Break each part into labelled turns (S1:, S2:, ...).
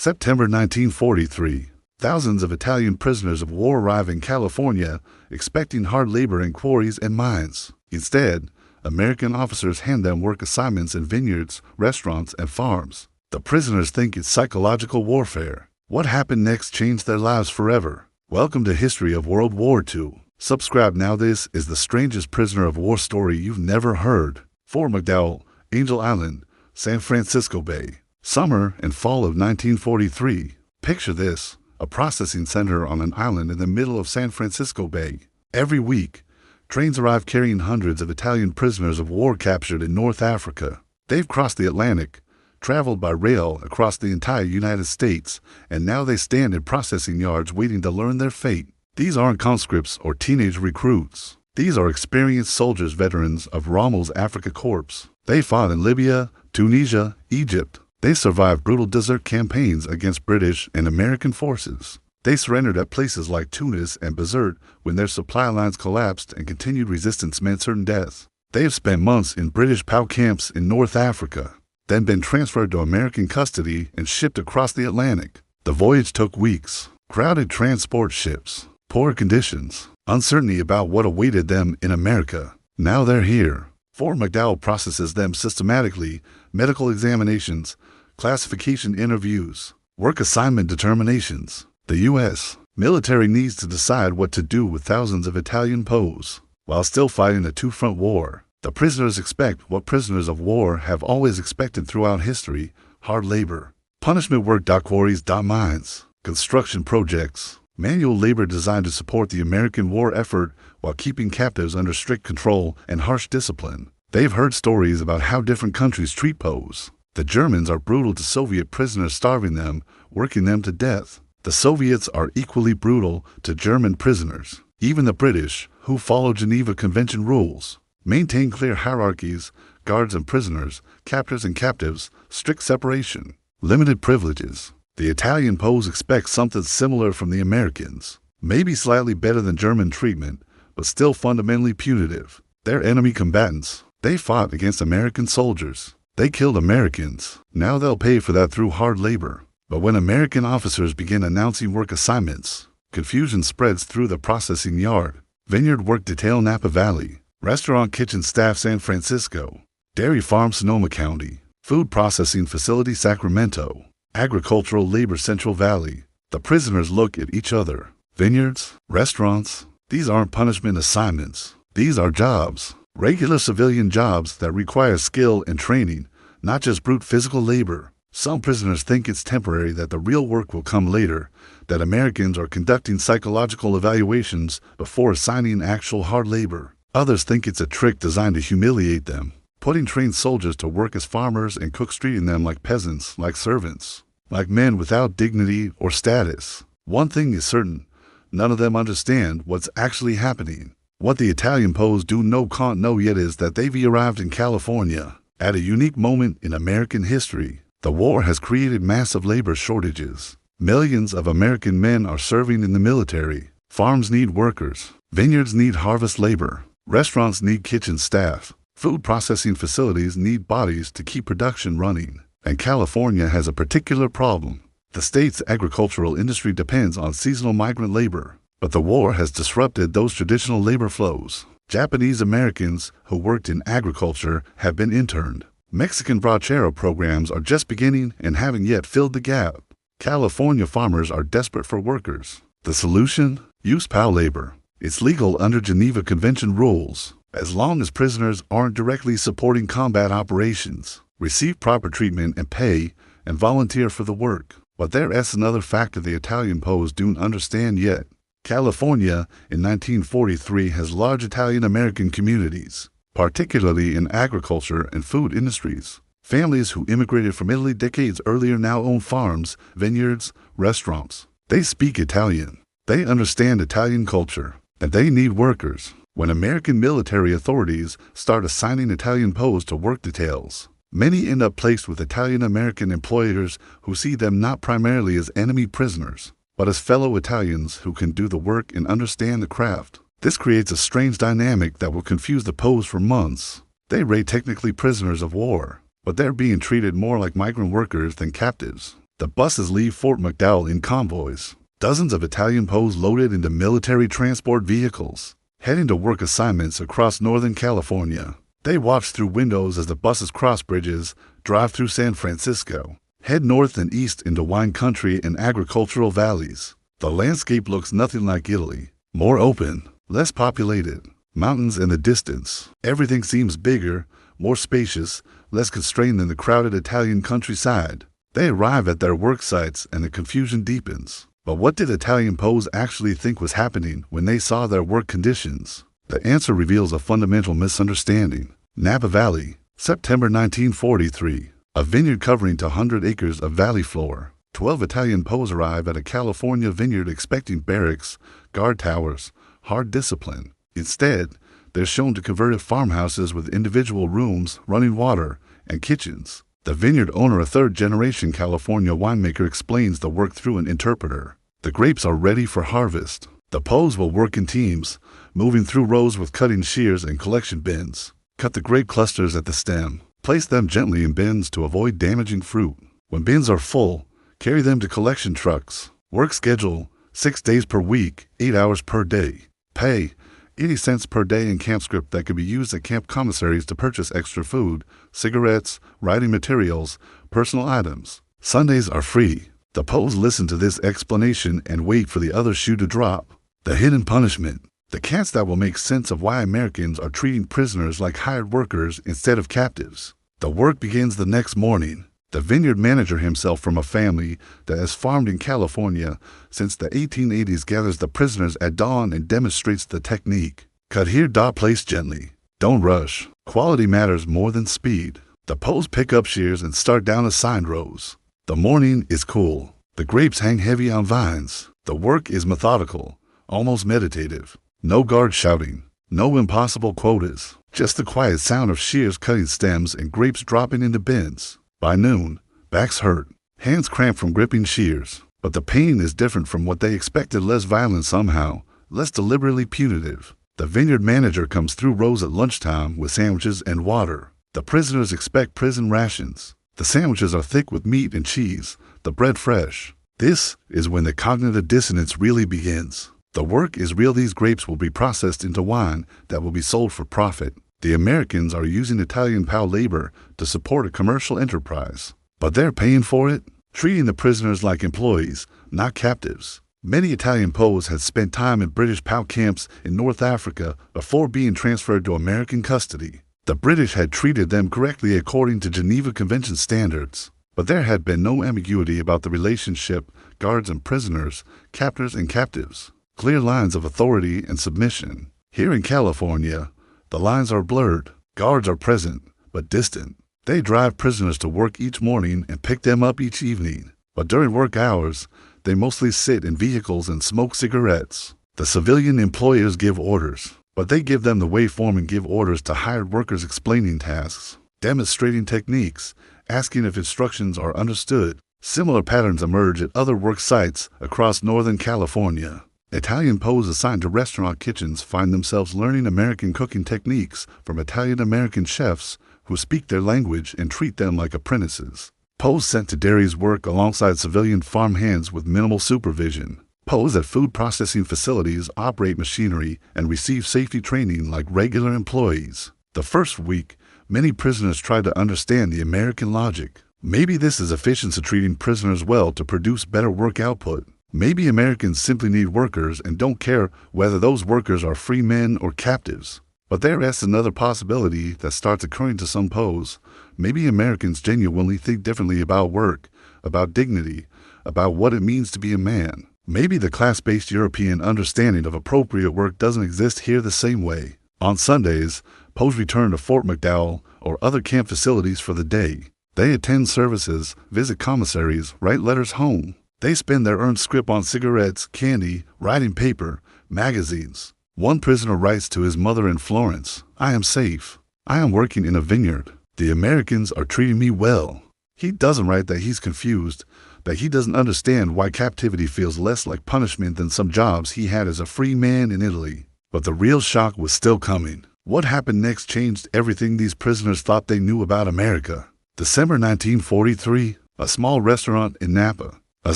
S1: September 1943. Thousands of Italian prisoners of war arrive in California, expecting hard labor in quarries and mines. Instead, American officers hand them work assignments in vineyards, restaurants, and farms. The prisoners think it's psychological warfare. What happened next changed their lives forever. Welcome to History of World War II. Subscribe now. This is the strangest prisoner of war story you've never heard. Fort McDowell, Angel Island, San Francisco Bay. Summer and fall of 1943. Picture this, a processing center on an island in the middle of San Francisco Bay. Every week, trains arrive carrying hundreds of Italian prisoners of war captured in North Africa. They've crossed the Atlantic, traveled by rail across the entire United States, and now they stand in processing yards waiting to learn their fate. These aren't conscripts or teenage recruits. These are experienced soldiers, veterans of Rommel's Afrika Korps. They fought in Libya, Tunisia, Egypt. They survived brutal desert campaigns against British and American forces. They surrendered at places like Tunis and Bizerte when their supply lines collapsed and continued resistance meant certain death. They have spent months in British POW camps in North Africa, then been transferred to American custody and shipped across the Atlantic. The voyage took weeks. Crowded transport ships, poor conditions, uncertainty about what awaited them in America. Now they're here. Fort McDowell processes them systematically: medical examinations, classification interviews, work assignment determinations. The U.S. military needs to decide what to do with thousands of Italian POWs. While still fighting a two-front war, the prisoners expect what prisoners of war have always expected throughout history: hard labor, punishment work, quarries, mines, construction projects, manual labor designed to support the American war effort while keeping captives under strict control and harsh discipline. They've heard stories about how different countries treat POWs. The Germans are brutal to Soviet prisoners, starving them, working them to death. The Soviets are equally brutal to German prisoners. Even the British, who follow Geneva Convention rules, maintain clear hierarchies: guards and prisoners, captors and captives, strict separation, limited privileges. The Italian POWs expect something similar from the Americans, maybe slightly better than German treatment, but still fundamentally punitive. They're enemy combatants. They fought against American soldiers. They killed Americans. Now they'll pay for that through hard labor. But when American officers begin announcing work assignments, confusion spreads through the processing yard. Vineyard work detail, Napa Valley. Restaurant kitchen staff, San Francisco. Dairy farm, Sonoma County. Food processing facility, Sacramento. Agricultural labor, Central Valley. The prisoners look at each other. Vineyards, restaurants. These aren't punishment assignments. These are jobs. Regular civilian jobs that require skill and training, not just brute physical labor. Some prisoners think it's temporary, that the real work will come later, that Americans are conducting psychological evaluations before assigning actual hard labor. Others think it's a trick designed to humiliate them, putting trained soldiers to work as farmers and cooks, treating them like peasants, like servants, like men without dignity or status. One thing is certain: none of them understand what's actually happening. What the Italian POWs can't know yet is that they've arrived in California at a unique moment in American history. The war has created massive labor shortages. Millions of American men are serving in the military. Farms need workers. Vineyards need harvest labor. Restaurants need kitchen staff. Food processing facilities need bodies to keep production running. And California has a particular problem. The state's agricultural industry depends on seasonal migrant labor. But the war has disrupted those traditional labor flows. Japanese Americans who worked in agriculture have been interned. Mexican ranchero programs are just beginning and haven't yet filled the gap. California farmers are desperate for workers. The solution? Use POW labor. It's legal under Geneva Convention rules, as long as prisoners aren't directly supporting combat operations, receive proper treatment and pay, and volunteer for the work. But there's another factor the Italian POWs don't understand yet. California in 1943 has large Italian-American communities, particularly in agriculture and food industries. Families who immigrated from Italy decades earlier now own farms, vineyards, restaurants. They speak Italian. They understand Italian culture, and they need workers. When American military authorities start assigning Italian POWs to work details, many end up placed with Italian-American employers who see them not primarily as enemy prisoners, but as fellow Italians who can do the work and understand the craft. This creates a strange dynamic that will confuse the POWs for months. They are technically prisoners of war, but they're being treated more like migrant workers than captives. The buses leave Fort McDowell in convoys, dozens of Italian POWs loaded into military transport vehicles, heading to work assignments across Northern California. They watch through windows as the buses cross bridges, drive through San Francisco, head north and east into wine country and agricultural valleys. The landscape looks nothing like Italy. More open, less populated, mountains in the distance. Everything seems bigger, more spacious, less constrained than the crowded Italian countryside. They arrive at their work sites and the confusion deepens. But what did Italian POWs actually think was happening when they saw their work conditions? The answer reveals a fundamental misunderstanding. Napa Valley, September 1943. A vineyard covering 200 acres of valley floor. 12 Italian POWs arrive at a California vineyard expecting barracks, guard towers, hard discipline. Instead, they're shown to converted farmhouses with individual rooms, running water, and kitchens. The vineyard owner, a third-generation California winemaker, explains the work through an interpreter. The grapes are ready for harvest. The POWs will work in teams, moving through rows with cutting shears and collection bins. Cut the grape clusters at the stem. Place them gently in bins to avoid damaging fruit. When bins are full, carry them to collection trucks. Work schedule, 6 days per week, 8 hours per day. Pay, 80 cents per day in camp scrip that can be used at camp commissaries to purchase extra food, cigarettes, writing materials, personal items. Sundays are free. The POWs listen to this explanation and wait for the other shoe to drop. The hidden punishment. The catch that will make sense of why Americans are treating prisoners like hired workers instead of captives. The work begins the next morning. The vineyard manager, himself from a family that has farmed in California since the 1880s, gathers the prisoners at dawn and demonstrates the technique. Cut here, place gently. Don't rush. Quality matters more than speed. The POWs pick up shears and start down assigned rows. The morning is cool. The grapes hang heavy on vines. The work is methodical, almost meditative. No guard shouting. No impossible quotas. Just the quiet sound of shears cutting stems and grapes dropping into bins. By noon, backs hurt, hands cramp from gripping shears. But the pain is different from what they expected, less violent somehow, less deliberately punitive. The vineyard manager comes through rows at lunchtime with sandwiches and water. The prisoners expect prison rations. The sandwiches are thick with meat and cheese, the bread fresh. This is when the cognitive dissonance really begins. The work is real. These grapes will be processed into wine that will be sold for profit. The Americans are using Italian POW labor to support a commercial enterprise. But they're paying for it, treating the prisoners like employees, not captives. Many Italian POWs had spent time in British POW camps in North Africa before being transferred to American custody. The British had treated them correctly according to Geneva Convention standards. But there had been no ambiguity about the relationship, guards and prisoners, captors and captives. Clear lines of authority and submission. Here in California, the lines are blurred. Guards are present, but distant. They drive prisoners to work each morning and pick them up each evening. But during work hours, they mostly sit in vehicles and smoke cigarettes. The civilian employers give orders, but they give them the waveform and give orders to hired workers, explaining tasks, demonstrating techniques, asking if instructions are understood. Similar patterns emerge at other work sites across Northern California. Italian POWs assigned to restaurant kitchens find themselves learning American cooking techniques from Italian-American chefs who speak their language and treat them like apprentices. POWs sent to dairies work alongside civilian farm hands with minimal supervision. POWs at food processing facilities operate machinery and receive safety training like regular employees. The first week, many prisoners try to understand the American logic. Maybe this is efficiency, treating prisoners well to produce better work output. Maybe Americans simply need workers and don't care whether those workers are free men or captives. But there rests another possibility that starts occurring to some POWs. Maybe Americans genuinely think differently about work, about dignity, about what it means to be a man. Maybe the class-based European understanding of appropriate work doesn't exist here the same way. On Sundays, POWs return to Fort McDowell or other camp facilities for the day. They attend services, visit commissaries, write letters home. They spend their earned scrip on cigarettes, candy, writing paper, magazines. One prisoner writes to his mother in Florence, "I am safe. I am working in a vineyard. The Americans are treating me well." He doesn't write that he's confused, that he doesn't understand why captivity feels less like punishment than some jobs he had as a free man in Italy. But the real shock was still coming. What happened next changed everything these prisoners thought they knew about America. December 1943, a small restaurant in Napa. A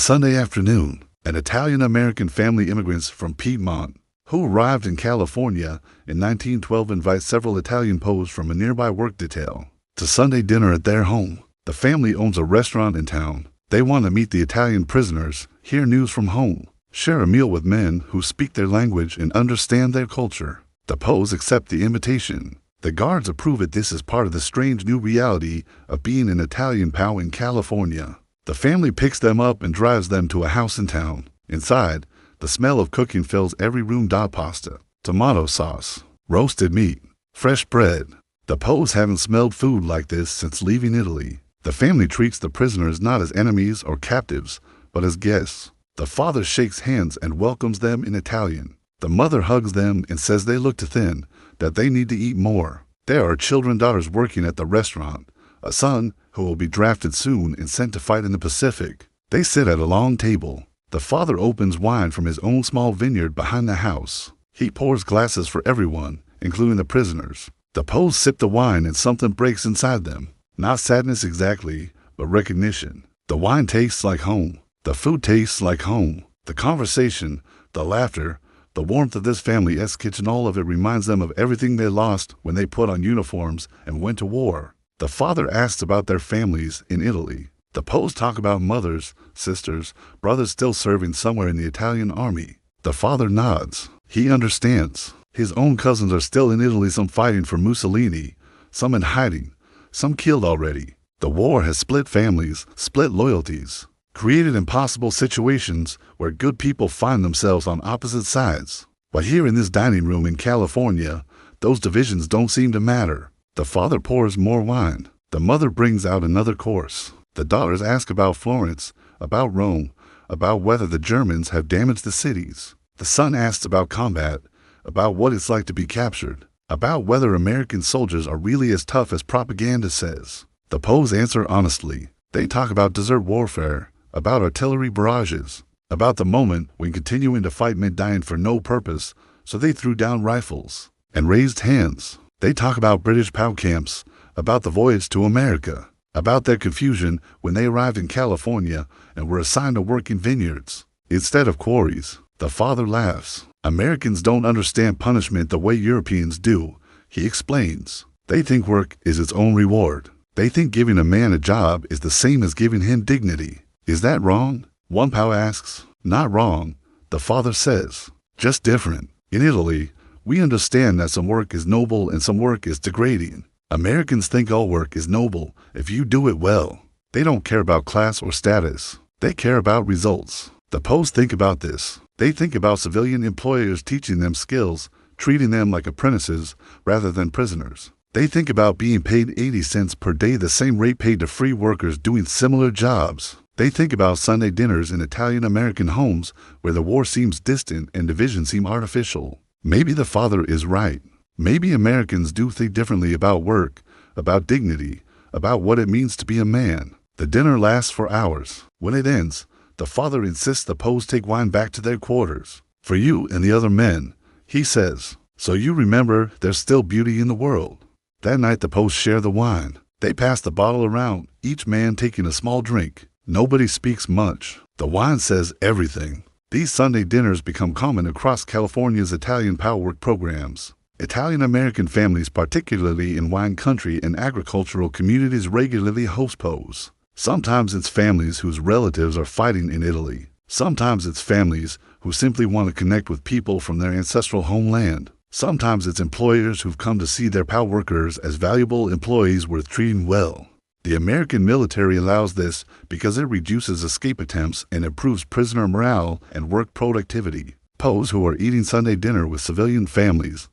S1: Sunday afternoon, an Italian-American family immigrants from Piedmont who arrived in California in 1912 invite several Italian POWs from a nearby work detail to Sunday dinner at their home. The family owns a restaurant in town. They want to meet the Italian prisoners, hear news from home, share a meal with men who speak their language and understand their culture. The POWs accept the invitation. The guards approve it. This is part of the strange new reality of being an Italian POW in California. The family picks them up and drives them to a house in town. Inside, the smell of cooking fills every room. Pasta, tomato sauce, roasted meat, fresh bread. The POWs haven't smelled food like this since leaving Italy. The family treats the prisoners not as enemies or captives, but as guests. The father shakes hands and welcomes them in Italian. The mother hugs them and says they look too thin, that they need to eat more. There are daughters working at the restaurant, a son who will be drafted soon and sent to fight in the Pacific. They sit at a long table. The father opens wine from his own small vineyard behind the house. He pours glasses for everyone, including the prisoners. The POWs sip the wine and something breaks inside them. Not sadness exactly, but recognition. The wine tastes like home. The food tastes like home. The conversation, the laughter, the warmth of this family's kitchen, all of it reminds them of everything they lost when they put on uniforms and went to war. The father asks about their families in Italy. The POWs talk about mothers, sisters, brothers still serving somewhere in the Italian army. The father nods. He understands. His own cousins are still in Italy, some fighting for Mussolini, some in hiding, some killed already. The war has split families, split loyalties, created impossible situations where good people find themselves on opposite sides. But here in this dining room in California, those divisions don't seem to matter. The father pours more wine. The mother brings out another course. The daughters ask about Florence, about Rome, about whether the Germans have damaged the cities. The son asks about combat, about what it's like to be captured, about whether American soldiers are really as tough as propaganda says. The POWs answer honestly. They talk about desert warfare, about artillery barrages, about the moment when continuing to fight meant dying for no purpose, so they threw down rifles and raised hands. They talk about British POW camps, about the voyage to America, about their confusion when they arrived in California and were assigned to work in vineyards instead of quarries. The father laughs. Americans don't understand punishment the way Europeans do, he explains. They think work is its own reward. They think giving a man a job is the same as giving him dignity. Is that wrong? One POW asks. Not wrong, the father says. Just different. In Italy, we understand that some work is noble and some work is degrading. Americans think all work is noble if you do it well. They don't care about class or status. They care about results. The POWs think about this. They think about civilian employers teaching them skills, treating them like apprentices rather than prisoners. They think about being paid 80 cents per day, the same rate paid to free workers doing similar jobs. They think about Sunday dinners in Italian-American homes where the war seems distant and divisions seem artificial. Maybe the father is right. Maybe Americans do think differently about work, about dignity, about what it means to be a man. The dinner lasts for hours. When it ends, the father insists the POWs take wine back to their quarters. For you and the other men, he says, so you remember there's still beauty in the world. That night the POWs share the wine. They pass the bottle around, each man taking a small drink. Nobody speaks much. The wine says everything. These Sunday dinners become common across California's Italian POW work programs. Italian-American families, particularly in wine country and agricultural communities, regularly host POWs. Sometimes it's families whose relatives are fighting in Italy. Sometimes it's families who simply want to connect with people from their ancestral homeland. Sometimes it's employers who've come to see their POW workers as valuable employees worth treating well. The American military allows this because it reduces escape attempts and improves prisoner morale and work productivity. POWs who are eating Sunday dinner with civilian families,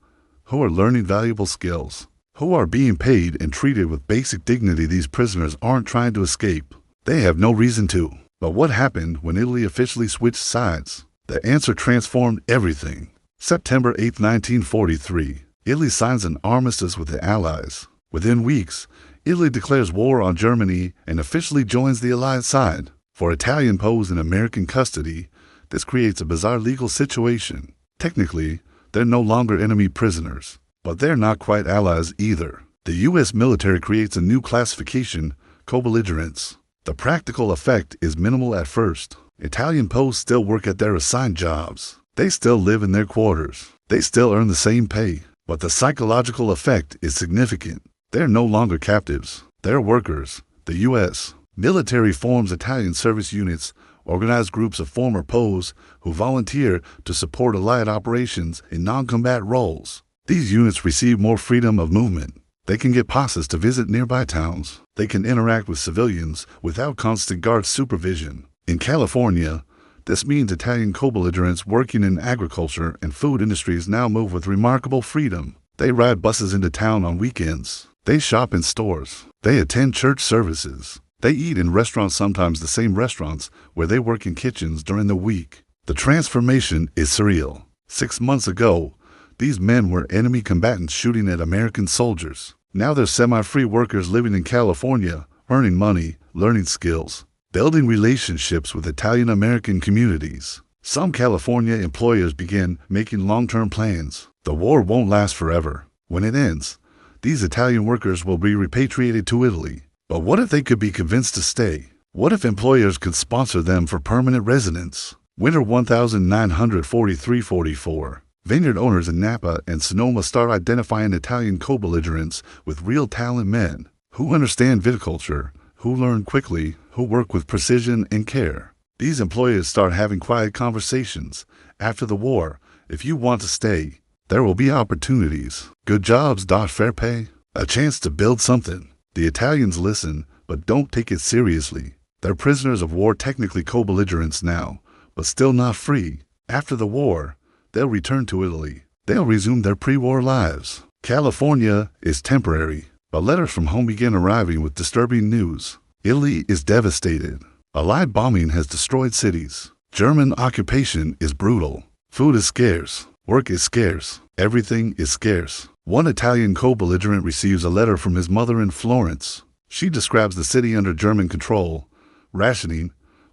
S1: who are learning valuable skills, who are being paid and treated with basic dignity. These prisoners aren't trying to escape. They have no reason to. But what happened when Italy officially switched sides? The answer transformed everything. September 8, 1943, Italy signs an armistice with the Allies. Within weeks, Italy declares war on Germany and officially joins the Allied side. For Italian POWs in American custody, this creates a bizarre legal situation. Technically, they're no longer enemy prisoners, but they're not quite allies either. The U.S. military creates a new classification, co-belligerents. The practical effect is minimal at first. Italian POWs still work at their assigned jobs. They still live in their quarters. They still earn the same pay. But the psychological effect is significant. They're no longer captives. They're workers. The U.S. military forms Italian service units, organized groups of former POWs who volunteer to support Allied operations in non-combat roles. These units receive more freedom of movement. They can get passes to visit nearby towns. They can interact with civilians without constant guard supervision. In California, this means Italian co-belligerents working in agriculture and food industries now move with remarkable freedom. They ride buses into town on weekends. They shop in stores. They attend church services. They eat in restaurants, sometimes the same restaurants where they work in kitchens during the week. The transformation is surreal. 6 months ago, these men were enemy combatants shooting at American soldiers. Now they're semi-free workers living in California, earning money, learning skills, building relationships with Italian-American communities. Some California employers begin making long-term plans. The war won't last forever. When it ends, these Italian workers will be repatriated to Italy. But what if they could be convinced to stay? What if employers could sponsor them for permanent residence? Winter 1943-44. Vineyard owners in Napa and Sonoma start identifying Italian co-belligerents with real talent men who understand viticulture, who learn quickly, who work with precision and care. These employers start having quiet conversations. After the war, if you want to stay, there will be opportunities. Good jobs, fair pay, a chance to build something. The Italians listen, but don't take it seriously. They're prisoners of war, technically co-belligerents now, but still not free. After the war, they'll return to Italy. They'll resume their pre-war lives. California is temporary, but letters from home begin arriving with disturbing news. Italy is devastated. Allied bombing has destroyed cities. German occupation is brutal. Food is scarce. Work is scarce. Everything is scarce. One Italian co-belligerent receives a letter from his mother in Florence. She describes the city under German control, rationing,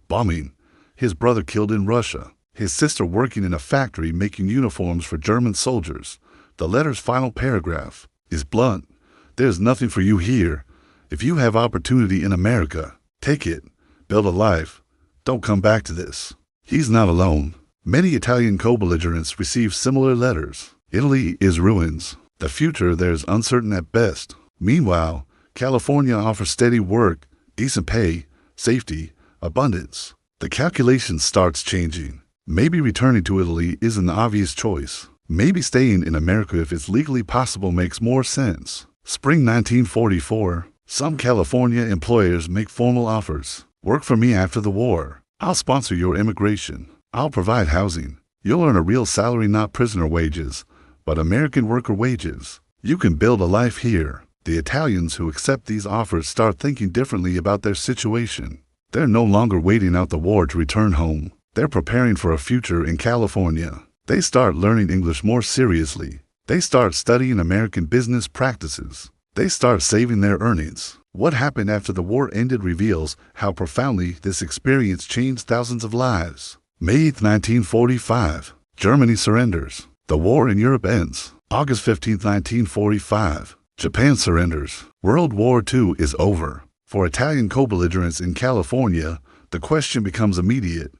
S1: bombing, his brother killed in Russia, his sister working in a factory making uniforms for German soldiers. The letter's final paragraph is blunt. There's nothing for you here. If you have opportunity in America, take it. Build a life. Don't come back to this. He's not alone. Many Italian co-belligerents receive similar letters. Italy is ruins. The future there is uncertain at best. Meanwhile, California offers steady work, decent pay, safety, abundance. The calculation starts changing. Maybe returning to Italy is an obvious choice. Maybe staying in America if it's legally possible makes more sense. Spring 1944. Some California employers make formal offers. Work for me after the war. I'll sponsor your immigration. I'll provide housing. You'll earn a real salary, not prisoner wages, but American worker wages. You can build a life here. The Italians who accept these offers start thinking differently about their situation. They're no longer waiting out the war to return home. They're preparing for a future in California. They start learning English more seriously. They start studying American business practices. They start saving their earnings. What happened after the war ended reveals how profoundly this experience changed thousands of lives. May 8, 1945. Germany surrenders. The war in Europe ends. August 15, 1945. Japan surrenders. World War II is over. For Italian co-belligerents in California, the question becomes immediate.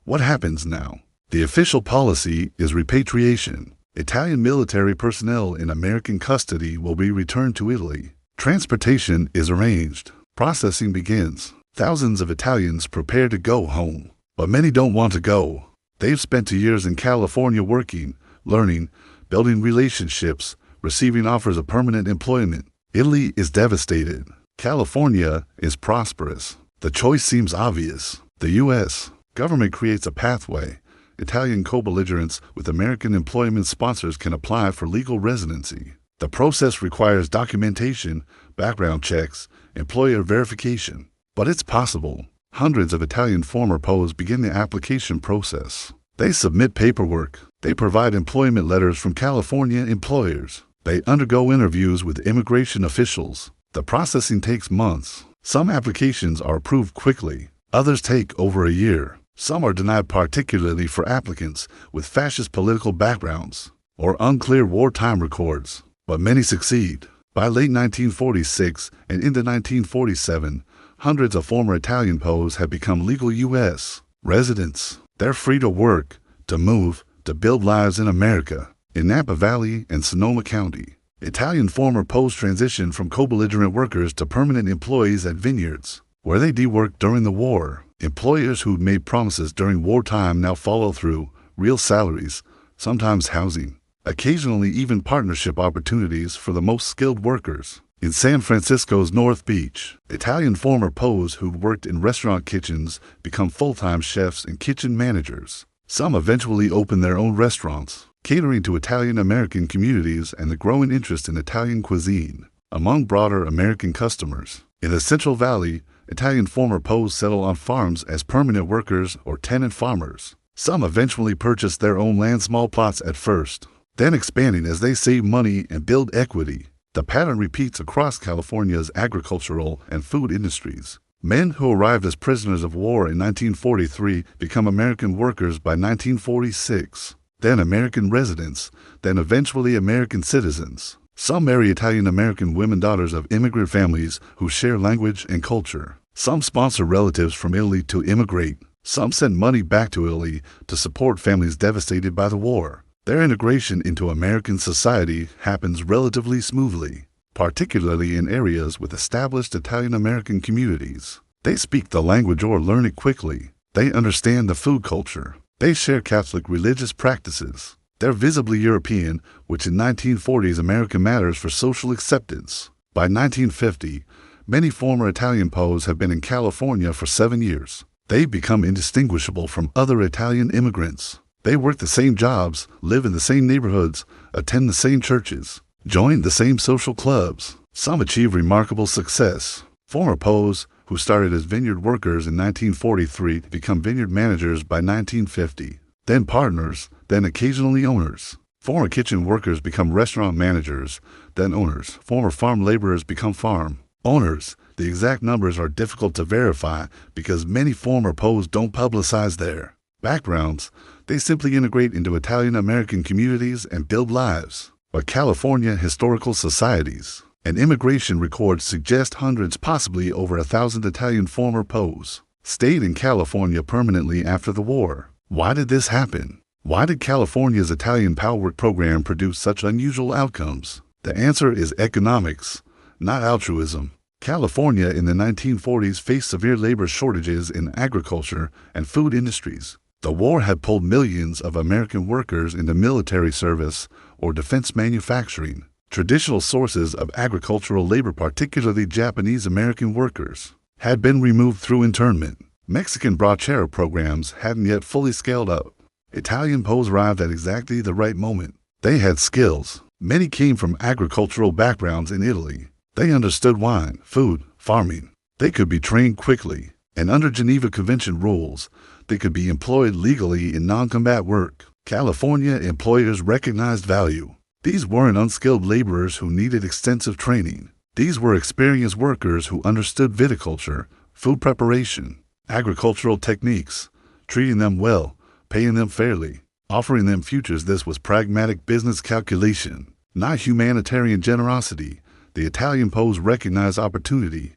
S1: What happens now? The official policy is repatriation. Italian military personnel in American custody will be returned to Italy. Transportation is arranged. Processing begins. Thousands of Italians prepare to go home. But many don't want to go. They've spent 2 years in California working, learning, building relationships, receiving offers of permanent employment. Italy is devastated. California is prosperous. The choice seems obvious. The U.S. government creates a pathway. Italian co-belligerents with American employment sponsors can apply for legal residency. The process requires documentation, background checks, employer verification. But it's possible. Hundreds of Italian former POWs begin the application process. They submit paperwork. They provide employment letters from California employers. They undergo interviews with immigration officials. The processing takes months. Some applications are approved quickly. Others take over a year. Some are denied, particularly for applicants with fascist political backgrounds or unclear wartime records. But many succeed. By late 1946 and into 1947, Hundreds of former Italian POWs have become legal U.S. residents. They're free to work, to move, to build lives in America. In Napa Valley and Sonoma County, Italian former POWs transitioned from co-belligerent workers to permanent employees at vineyards, where they deworked during the war. Employers who'd made promises during wartime now follow through, real salaries, sometimes housing, occasionally even partnership opportunities for the most skilled workers. In San Francisco's North Beach, Italian former POWs who'd worked in restaurant kitchens become full-time chefs and kitchen managers. Some eventually opened their own restaurants, catering to Italian-American communities and the growing interest in Italian cuisine among broader American customers. In the Central Valley, Italian former POWs settle on farms as permanent workers or tenant farmers. Some eventually purchased their own land, small plots at first, then expanding as they save money and build equity. The pattern repeats across California's agricultural and food industries. Men who arrived as prisoners of war in 1943 become American workers by 1946, then American residents, then eventually American citizens. Some marry Italian-American women, daughters of immigrant families who share language and culture. Some sponsor relatives from Italy to immigrate. Some send money back to Italy to support families devastated by the war. Their integration into American society happens relatively smoothly, particularly in areas with established Italian-American communities. They speak the language or learn it quickly. They understand the food culture. They share Catholic religious practices. They're visibly European, which in 1940s America matters for social acceptance. By 1950, many former Italian POWs have been in California for 7 years. They become indistinguishable from other Italian immigrants. They work the same jobs, live in the same neighborhoods, attend the same churches, join the same social clubs. Some achieve remarkable success. Former POWs who started as vineyard workers in 1943 become vineyard managers by 1950, then partners, then occasionally owners. Former kitchen workers become restaurant managers, then owners. Former farm laborers become farm owners. The exact numbers are difficult to verify because many former POWs don't publicize their backgrounds. They simply integrate into Italian-American communities and build lives. But California historical societies and immigration records suggest hundreds, possibly over 1,000 Italian former POWs stayed in California permanently after the war. Why did this happen? Why did California's Italian POW work program produce such unusual outcomes? The answer is economics, not altruism. California in the 1940s faced severe labor shortages in agriculture and food industries. The war had pulled millions of American workers into military service or defense manufacturing. Traditional sources of agricultural labor, particularly Japanese-American workers, had been removed through internment. Mexican bracero programs hadn't yet fully scaled up. Italian POWs arrived at exactly the right moment. They had skills. Many came from agricultural backgrounds in Italy. They understood wine, food, farming. They could be trained quickly, and under Geneva Convention rules, they could be employed legally in non-combat work. California employers recognized value. These weren't unskilled laborers who needed extensive training. These were experienced workers who understood viticulture, food preparation, agricultural techniques, treating them well, paying them fairly, offering them futures. This was pragmatic business calculation, not humanitarian generosity. The Italian POWs recognized opportunity.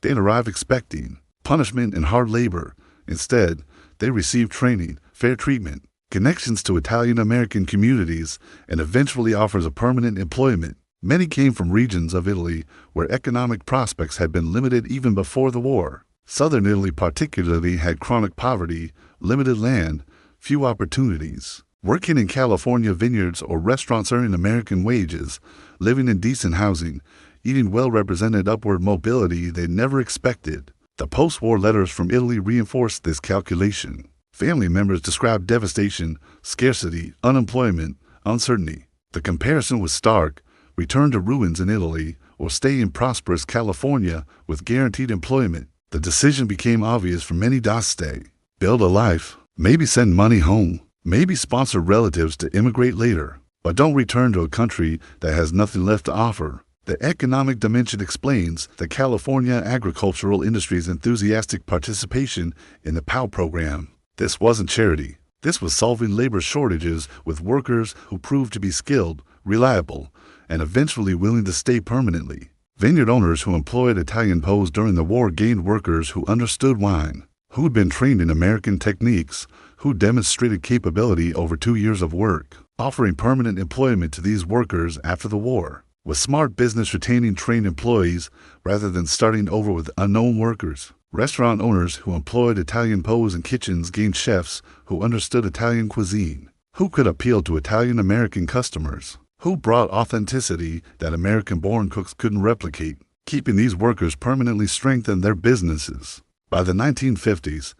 S1: They'd arrive expecting punishment and hard labor. Instead, they received training, fair treatment, connections to Italian-American communities, and eventually offers of permanent employment. Many came from regions of Italy where economic prospects had been limited even before the war. Southern Italy particularly had chronic poverty, limited land, few opportunities. Working in California vineyards or restaurants, earning American wages, living in decent housing, eating well represented upward mobility they never expected. The post-war letters from Italy reinforced this calculation. Family members described devastation, scarcity, unemployment, uncertainty. The comparison was stark: return to ruins in Italy or stay in prosperous California with guaranteed employment. The decision became obvious for many: stay, build a life, maybe send money home, maybe sponsor relatives to immigrate later, but don't return to a country that has nothing left to offer. The economic dimension explains the California agricultural industry's enthusiastic participation in the POW program. This wasn't charity. This was solving labor shortages with workers who proved to be skilled, reliable, and eventually willing to stay permanently. Vineyard owners who employed Italian POWs during the war gained workers who understood wine, who'd been trained in American techniques, who demonstrated capability over 2 years of work, offering permanent employment to these workers after the war. With smart business retaining trained employees rather than starting over with unknown workers. Restaurant owners who employed Italian POWs in kitchens gained chefs who understood Italian cuisine, who could appeal to Italian-American customers, who brought authenticity that American-born cooks couldn't replicate. Keeping these workers permanently strengthened their businesses. By the 1950s,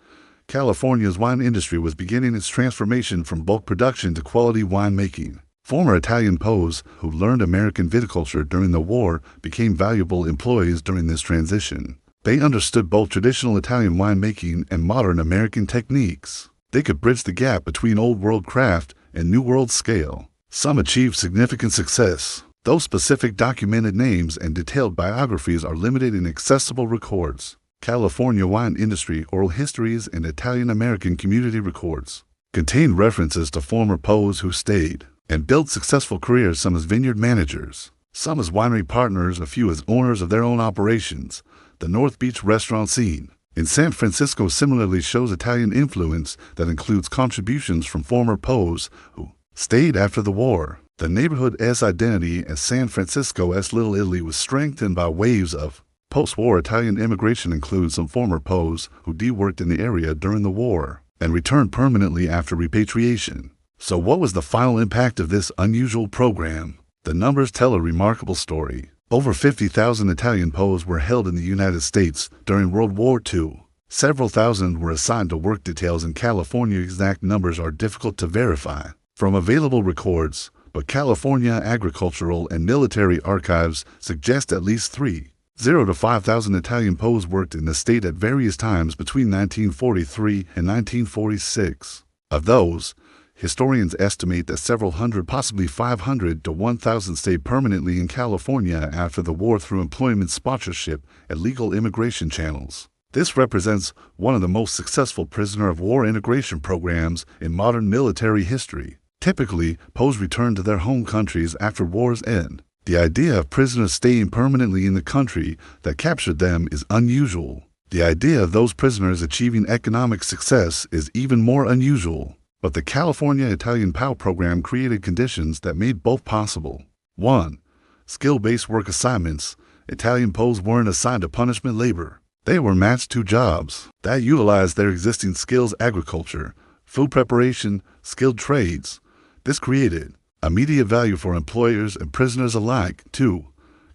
S1: California's wine industry was beginning its transformation from bulk production to quality winemaking. Former Italian POWs who learned American viticulture during the war became valuable employees during this transition. They understood both traditional Italian winemaking and modern American techniques. They could bridge the gap between Old World craft and New World scale. Some achieved significant success, though specific documented names and detailed biographies are limited in accessible records. California wine industry oral histories and Italian-American community records contain references to former POWs who stayed and built successful careers, some as vineyard managers, some as winery partners, a few as owners of their own operations. The North Beach restaurant scene in San Francisco similarly shows Italian influence that includes contributions from former POWs who stayed after the war. The neighborhood's identity as San Francisco's Little Italy was strengthened by waves of post-war Italian immigration, includes some former POWs who deworked in the area during the war and returned permanently after repatriation. So what was the final impact of this unusual program? The numbers tell a remarkable story. Over 50,000 Italian POWs were held in the United States during World War II. Several thousand were assigned to work details in California. Exact numbers are difficult to verify from available records, but California agricultural and military archives suggest at least 3,000 to 5,000 Italian POWs worked in the state at various times between 1943 and 1946. Of those, historians estimate that several hundred, possibly 500 to 1,000, stayed permanently in California after the war through employment, sponsorship, and legal immigration channels. This represents one of the most successful prisoner of war integration programs in modern military history. Typically, POWs return to their home countries after war's end. The idea of prisoners staying permanently in the country that captured them is unusual. The idea of those prisoners achieving economic success is even more unusual. But the California Italian POW program created conditions that made both possible. 1. Skill-based work assignments. Italian POWs weren't assigned to punishment labor. They were matched to jobs that utilized their existing skills: agriculture, food preparation, skilled trades. This created immediate value for employers and prisoners alike. 2.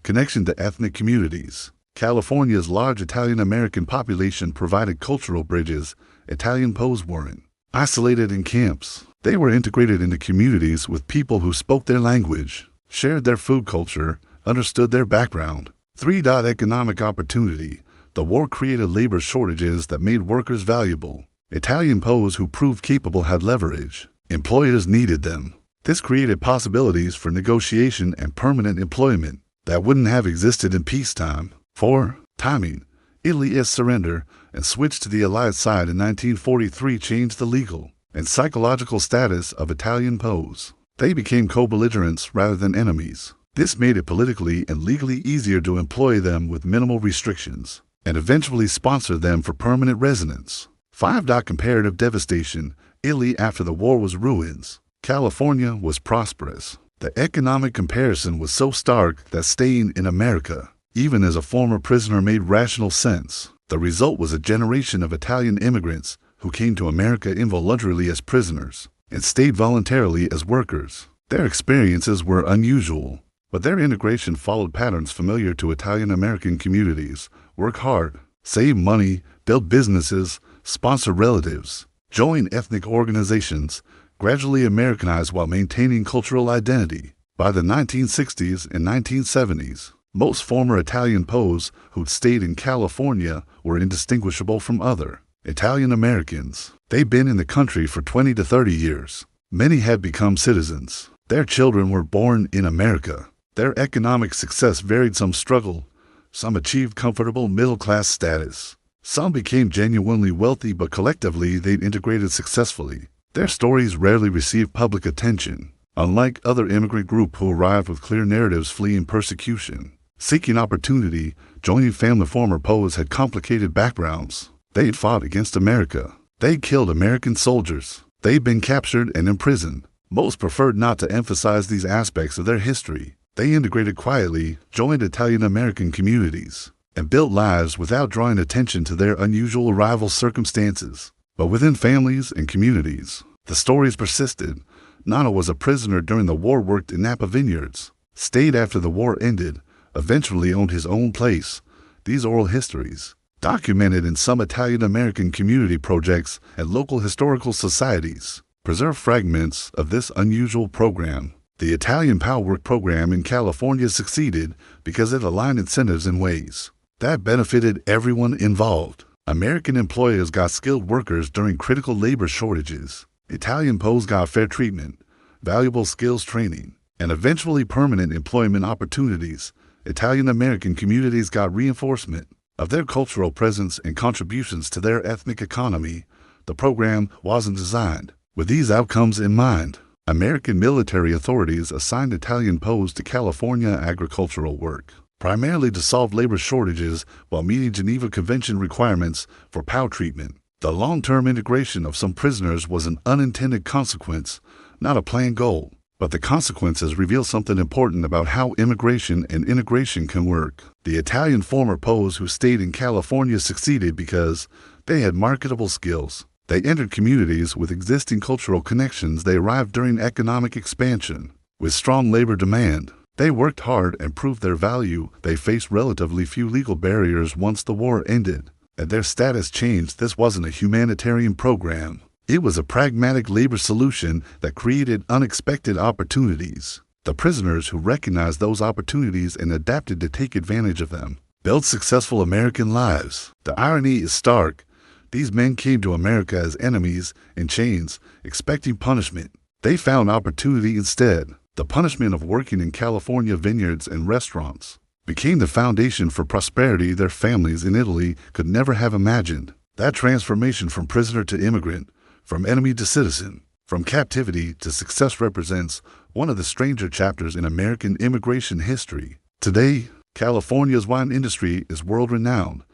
S1: Connection to ethnic communities. California's large Italian-American population provided cultural bridges. Italian POWs weren't isolated in camps. They were integrated into communities with people who spoke their language, shared their food culture, understood their background. 3. Economic opportunity. The war created labor shortages that made workers valuable. Italian POWs who proved capable had leverage. Employers needed them. This created possibilities for negotiation and permanent employment that wouldn't have existed in peacetime. 4. Timing. Italy's surrender and switch to the Allied side in 1943 changed the legal and psychological status of Italian POWs. They became co-belligerents rather than enemies. This made it politically and legally easier to employ them with minimal restrictions and eventually sponsor them for permanent residence. 5. Comparative devastation. Italy after the war was ruins. California was prosperous. The economic comparison was so stark that staying in America, even as a former prisoner, made rational sense. The result was a generation of Italian immigrants who came to America involuntarily as prisoners and stayed voluntarily as workers. Their experiences were unusual, but their integration followed patterns familiar to Italian-American communities: work hard, save money, build businesses, sponsor relatives, join ethnic organizations, gradually Americanize while maintaining cultural identity. By the 1960s and 1970s, most former Italian POWs who'd stayed in California were indistinguishable from other Italian Americans. They'd been in the country for 20 to 30 years. Many had become citizens. Their children were born in America. Their economic success varied. Some struggled. Some achieved comfortable middle-class status. Some became genuinely wealthy, but collectively they'd integrated successfully. Their stories rarely received public attention, unlike other immigrant groups who arrived with clear narratives fleeing persecution. Seeking opportunity, joining family former POWs had complicated backgrounds. They'd fought against America. They'd killed American soldiers. They'd been captured and imprisoned. Most preferred not to emphasize these aspects of their history. They integrated quietly, joined Italian-American communities, and built lives without drawing attention to their unusual arrival circumstances. But within families and communities, the stories persisted. Nana was a prisoner during the war, worked in Napa vineyards, stayed after the war ended, eventually owned his own place. These oral histories, documented in some Italian-American community projects and local historical societies, preserve fragments of this unusual program. The Italian POW work program in California succeeded because it aligned incentives in ways that benefited everyone involved. American employers got skilled workers during critical labor shortages. Italian POWs got fair treatment, valuable skills training, and eventually permanent employment opportunities. Italian-American communities got reinforcement of their cultural presence and contributions to their ethnic economy. The program wasn't designed with these outcomes in mind. American military authorities assigned Italian POWs to California agricultural work, primarily to solve labor shortages while meeting Geneva Convention requirements for POW treatment. The long-term integration of some prisoners was an unintended consequence, not a planned goal. But the consequences reveal something important about how immigration and integration can work. The Italian former POWs who stayed in California succeeded because they had marketable skills. They entered communities with existing cultural connections. They arrived during economic expansion with strong labor demand. They worked hard and proved their value. They faced relatively few legal barriers once the war ended, and their status changed. This wasn't a humanitarian program. It was a pragmatic labor solution that created unexpected opportunities. The prisoners who recognized those opportunities and adapted to take advantage of them built successful American lives. The irony is stark. These men came to America as enemies in chains, expecting punishment. They found opportunity instead. The punishment of working in California vineyards and restaurants became the foundation for prosperity their families in Italy could never have imagined. That transformation from prisoner to immigrant, from enemy to citizen, from captivity to success represents one of the stranger chapters in American immigration history. Today, California's wine industry is world-renowned.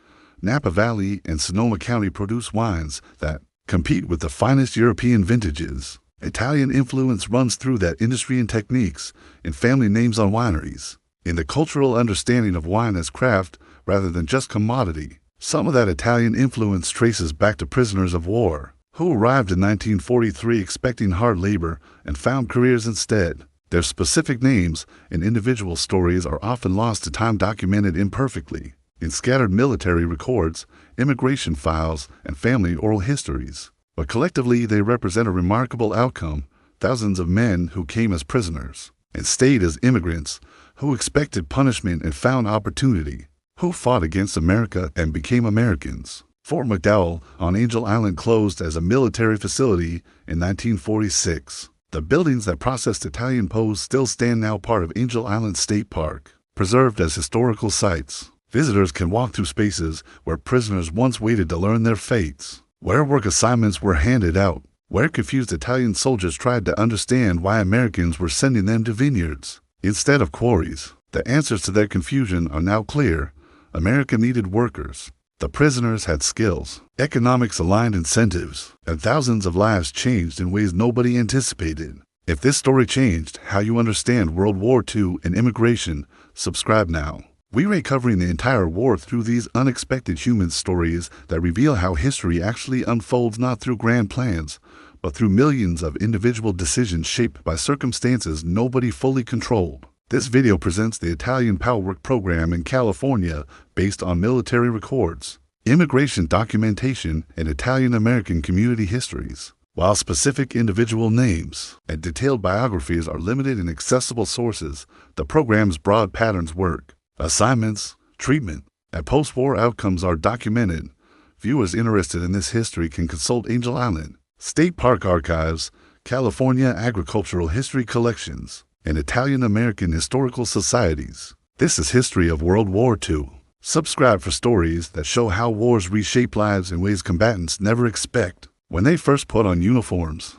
S1: Napa Valley and Sonoma County produce wines that compete with the finest European vintages. Italian influence runs through that industry in techniques, in family names on wineries, in the cultural understanding of wine as craft rather than just commodity. Some of that Italian influence traces back to prisoners of war, who arrived in 1943 expecting hard labor and found careers instead. Their specific names and individual stories are often lost to time, documented imperfectly in scattered military records, immigration files, and family oral histories. But collectively, they represent a remarkable outcome. Thousands of men who came as prisoners and stayed as immigrants, who expected punishment and found opportunity, who fought against America and became Americans. Fort McDowell on Angel Island closed as a military facility in 1946. The buildings that processed Italian POWs still stand, now part of Angel Island State Park, preserved as historical sites. Visitors can walk through spaces where prisoners once waited to learn their fates, where work assignments were handed out, where confused Italian soldiers tried to understand why Americans were sending them to vineyards instead of quarries. The answers to their confusion are now clear. America needed workers. The prisoners had skills, economics-aligned incentives, and thousands of lives changed in ways nobody anticipated. If this story changed how you understand World War II and immigration, subscribe now. We're covering the entire war through these unexpected human stories that reveal how history actually unfolds, not through grand plans, but through millions of individual decisions shaped by circumstances nobody fully controlled. This video presents the Italian POW work program in California based on military records, immigration documentation, and Italian-American community histories. While specific individual names and detailed biographies are limited in accessible sources, the program's broad patterns work. Assignments, treatment, and post-war outcomes are documented. Viewers interested in this history can consult Angel Island State Park Archives, California Agricultural History Collections, and Italian-American Historical Societies. This is History of World War II. Subscribe for stories that show how wars reshape lives in ways combatants never expect. When they first put on uniforms,